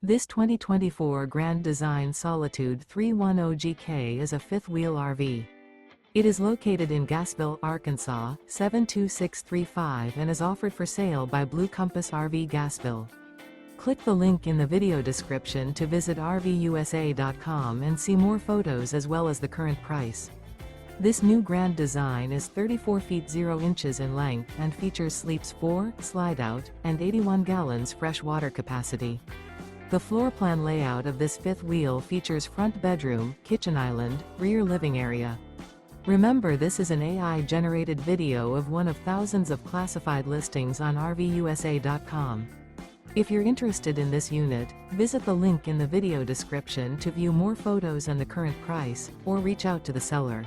This 2024 Grand Design Solitude 310GK is a fifth-wheel RV. It is located in Gassville, Arkansas, 72635 and is offered for sale by Blue Compass RV Gassville. Click the link in the video description to visit RVUSA.com and see more photos as well as the current price. This new Grand Design is 34 feet 0 inches in length and features sleeps 4, Slideout, and 81 gallons fresh water capacity. The floor plan layout of this fifth wheel features front bedroom, kitchen island, rear living area. Remember, this is an AI-generated video of one of thousands of classified listings on RVUSA.com. If you're interested in this unit, visit the link in the video description to view more photos and the current price, or reach out to the seller.